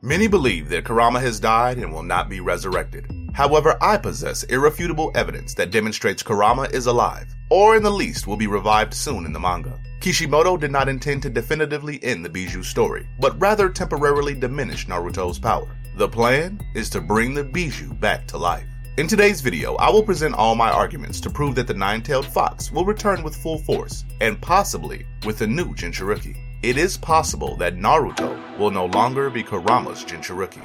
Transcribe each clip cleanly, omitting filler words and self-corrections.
Many believe that Kurama has died and will not be resurrected. However, I possess irrefutable evidence that demonstrates Kurama is alive, or in the least will be revived soon in the manga. Kishimoto did not intend to definitively end the Bijou story, but rather temporarily diminish Naruto's power. The plan is to bring the Bijou back to life. In today's video, I will present all my arguments to prove that the Nine-Tailed Fox will return with full force, and possibly with a new Jinchuriki. It is possible that Naruto will no longer be Kurama's Jinchuriki.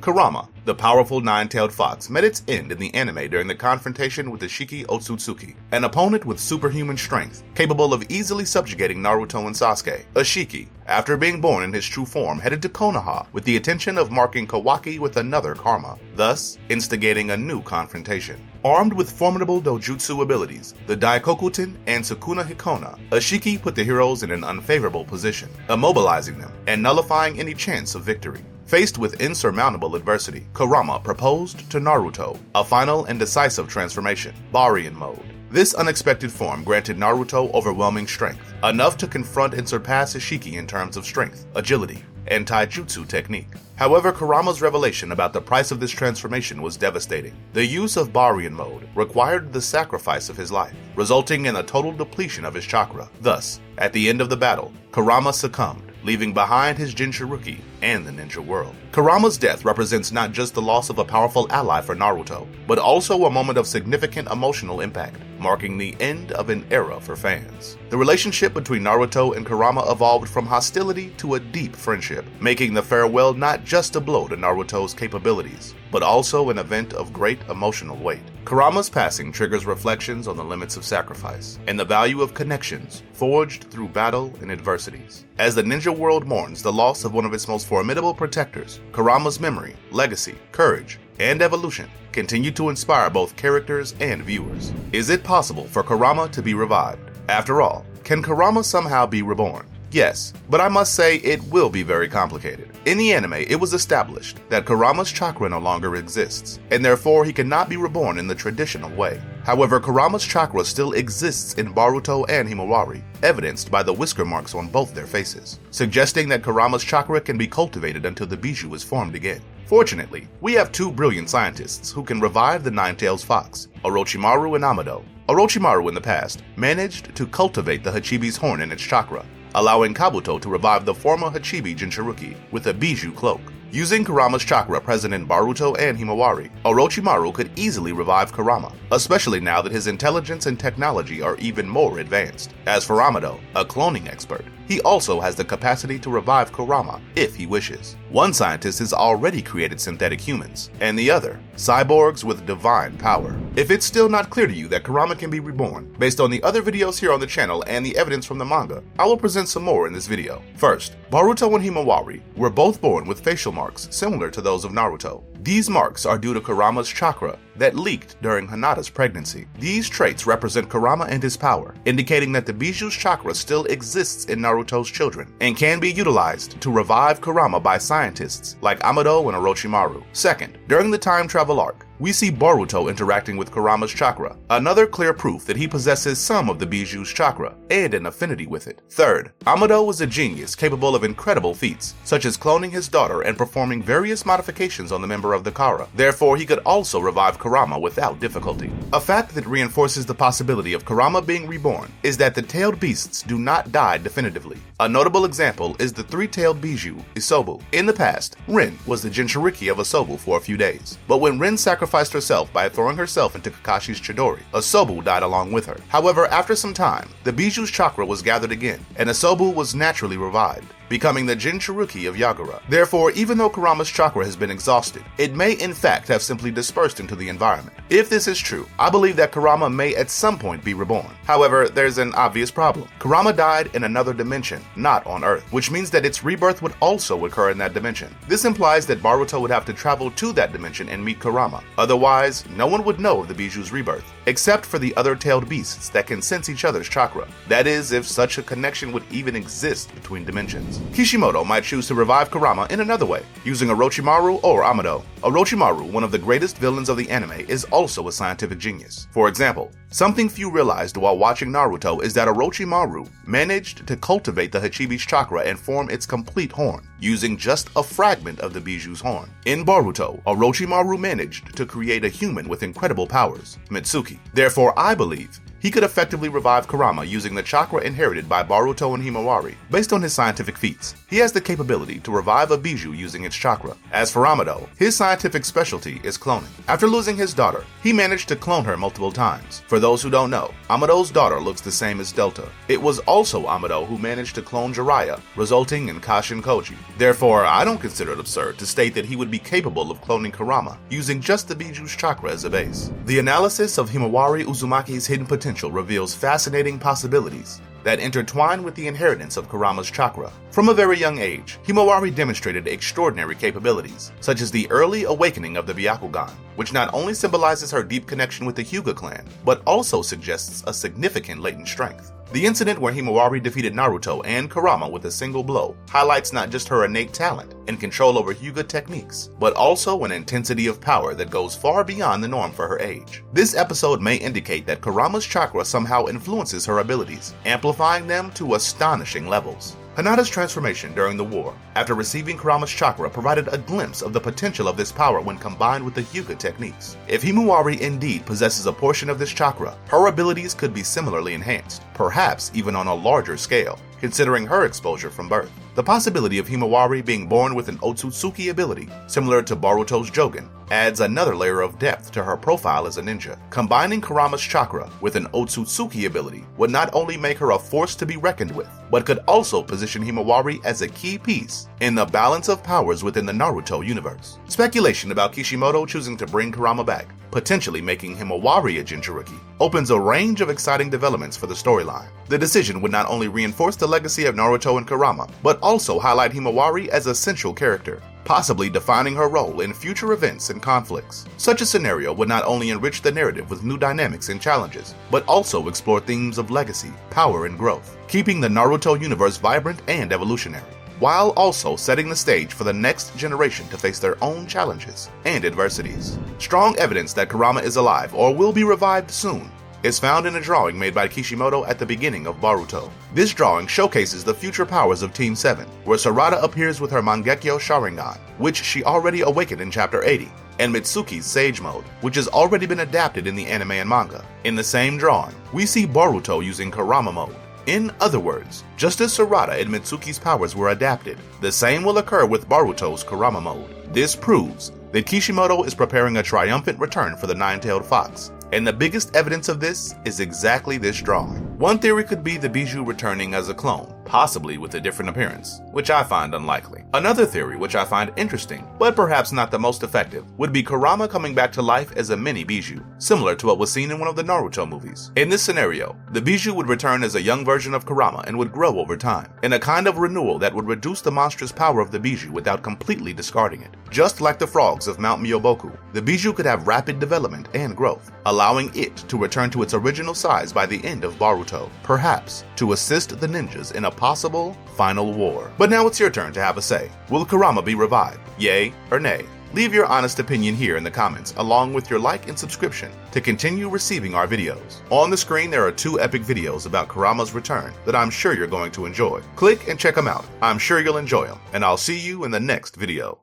Kurama, the powerful nine-tailed fox, met its end in the anime during the confrontation with the Shiki Otsutsuki, an opponent with superhuman strength, capable of easily subjugating Naruto and Sasuke. Ashiki, after being born in his true form, headed to Konoha with the intention of marking Kawaki with another karma, thus instigating a new confrontation. Armed with formidable dojutsu abilities, the Daikokuten and Sukuna Hikona, Ashiki put the heroes in an unfavorable position, immobilizing them and nullifying any chance of victory. Faced with insurmountable adversity, Kurama proposed to Naruto a final and decisive transformation, Baryon mode. This unexpected form granted Naruto overwhelming strength, enough to confront and surpass Ashiki in terms of strength, agility, and taijutsu technique. However, Kurama's revelation about the price of this transformation was devastating. The use of Baryon mode required the sacrifice of his life, resulting in a total depletion of his chakra. Thus, at the end of the battle, Kurama succumbed, leaving behind his Jinchuriki and the ninja world. Kurama's death represents not just the loss of a powerful ally for Naruto, but also a moment of significant emotional impact, marking the end of an era for fans. The relationship between Naruto and Kurama evolved from hostility to a deep friendship, making the farewell not just a blow to Naruto's capabilities, but also an event of great emotional weight. Kurama's passing triggers reflections on the limits of sacrifice and the value of connections forged through battle and adversities. As the ninja world mourns the loss of one of its most formidable protectors, Kurama's memory, legacy, courage, and evolution continue to inspire both characters and viewers. Is it possible for Kurama to be revived? After all, can Kurama somehow be reborn? Yes, but I must say it will be very complicated. In the anime, it was established that Kurama's chakra no longer exists, and therefore he cannot be reborn in the traditional way. However, Kurama's chakra still exists in Boruto and Himawari, evidenced by the whisker marks on both their faces, suggesting that Kurama's chakra can be cultivated until the Bijou is formed again. Fortunately, we have two brilliant scientists who can revive the Nine-Tailed Fox, Orochimaru and Amado. Orochimaru in the past managed to cultivate the Hachibi's horn in its chakra, allowing Kabuto to revive the former Hachibi Jinchuriki with a Bijou cloak. Using Kurama's chakra present in Boruto and Himawari, Orochimaru could easily revive Kurama, especially now that his intelligence and technology are even more advanced. As for Amado, a cloning expert, he also has the capacity to revive Kurama if he wishes. One scientist has already created synthetic humans, and the other, cyborgs with divine power. If it's still not clear to you that Kurama can be reborn, based on the other videos here on the channel and the evidence from the manga, I will present some more in this video. First, Boruto and Himawari were both born with facial marks similar to those of Naruto. These marks are due to Kurama's chakra that leaked during Hinata's pregnancy. These traits represent Kurama and his power, indicating that the Bijou's chakra still exists in Naruto's children and can be utilized to revive Kurama by scientists like Amado and Orochimaru. Second, during the time travel arc, we see Boruto interacting with Kurama's chakra, another clear proof that he possesses some of the Bijou's chakra and an affinity with it. Third, Amado was a genius capable of incredible feats, such as cloning his daughter and performing various modifications on the member of the Kara. Therefore, he could also revive Kurama without difficulty. A fact that reinforces the possibility of Kurama being reborn is that the tailed beasts do not die definitively. A notable example is the three-tailed Bijou, Isobu. In the past, Rin was the Jinchuriki of Isobu for a few days, but when Rin sacrificed herself by throwing herself into Kakashi's Chidori, Isobu died along with her. However, after some time, the Bijou's chakra was gathered again, and Isobu was naturally revived, becoming the Jinchuriki of Yagura. Therefore, even though Kurama's chakra has been exhausted, it may in fact have simply dispersed into the environment. If this is true, I believe that Kurama may at some point be reborn. However, there's an obvious problem. Kurama died in another dimension, not on Earth, which means that its rebirth would also occur in that dimension. This implies that Boruto would have to travel to that dimension and meet Kurama. Otherwise, no one would know of the Bijou's rebirth, except for the other tailed beasts that can sense each other's chakra. That is, if such a connection would even exist between dimensions. Kishimoto might choose to revive Kurama in another way, using Orochimaru or Amado. Orochimaru, one of the greatest villains of the anime, is also a scientific genius. For example, Something few realized while watching Naruto is that Orochimaru managed to cultivate the Hachibi's chakra and form its complete horn, using just a fragment of the Bijuu's horn. In Boruto, Orochimaru managed to create a human with incredible powers, Mitsuki. Therefore, I believe he could effectively revive Kurama using the chakra inherited by Boruto and Himawari. Based on his scientific feats, he has the capability to revive a Biju using its chakra. As for Amado, his scientific specialty is cloning. After losing his daughter, he managed to clone her multiple times. For those who don't know, Amado's daughter looks the same as Delta. It was also Amado who managed to clone Jiraiya, resulting in Kashin Koji. Therefore, I don't consider it absurd to state that he would be capable of cloning Kurama using just the Bijuu's chakra as a base. The analysis of Himawari Uzumaki's hidden potential reveals fascinating possibilities that intertwine with the inheritance of Kurama's chakra. From a very young age, Himawari demonstrated extraordinary capabilities, such as the early awakening of the Byakugan, which not only symbolizes her deep connection with the Hyuga clan, but also suggests a significant latent strength. The incident where Himawari defeated Naruto and Kurama with a single blow highlights not just her innate talent and control over Hyuga techniques, but also an intensity of power that goes far beyond the norm for her age. This episode may indicate that Kurama's chakra somehow influences her abilities, amplifying them to astonishing levels. Hinata's transformation during the war, after receiving Kurama's chakra, provided a glimpse of the potential of this power when combined with the Hyuga techniques. If Himawari indeed possesses a portion of this chakra, her abilities could be similarly enhanced, perhaps even on a larger scale, considering her exposure from birth. The possibility of Himawari being born with an Otsutsuki ability, similar to Boruto's Jogen, adds another layer of depth to her profile as a ninja. Combining Kurama's chakra with an Otsutsuki ability would not only make her a force to be reckoned with, but could also position Himawari as a key piece in the balance of powers within the Naruto universe. Speculation about Kishimoto choosing to bring Kurama back, potentially making Himawari a Jinchuriki, opens a range of exciting developments for the storyline. The decision would not only reinforce the legacy of Naruto and Kurama, but also highlight Himawari as a central character, possibly defining her role in future events and conflicts. Such a scenario would not only enrich the narrative with new dynamics and challenges, but also explore themes of legacy, power, and growth, keeping the Naruto universe vibrant and evolutionary, while also setting the stage for the next generation to face their own challenges and adversities. Strong evidence that Kurama is alive or will be revived soon is found in a drawing made by Kishimoto at the beginning of Boruto. This drawing showcases the future powers of Team 7, where Sarada appears with her Mangekyo Sharingan, which she already awakened in Chapter 80, and Mitsuki's Sage Mode, which has already been adapted in the anime and manga. In the same drawing, we see Boruto using Kurama Mode. In other words, just as Sarada and Mitsuki's powers were adapted, the same will occur with Boruto's Kurama Mode. This proves that Kishimoto is preparing a triumphant return for the Nine-Tailed Fox, and the biggest evidence of this is exactly this drawing. One theory could be the Biju returning as a clone, possibly with a different appearance, which I find unlikely. Another theory, which I find interesting, but perhaps not the most effective, would be Kurama coming back to life as a mini Biju, similar to what was seen in one of the Naruto movies. In this scenario, the Biju would return as a young version of Kurama and would grow over time, in a kind of renewal that would reduce the monstrous power of the Biju without completely discarding it. Just like the frogs of Mount Myoboku, the Biju could have rapid development and growth, allowing it to return to its original size by the end of Boruto, perhaps to assist the ninjas in a possible final war. But now it's your turn to have a say. Will Kurama be revived? Yay or nay? Leave your honest opinion here in the comments, along with your like and subscription to continue receiving our videos. On the screen there are 2 epic videos about Kurama's return that I'm sure you're going to enjoy. Click and check them out. I'm sure you'll enjoy them, and I'll see you in the next video.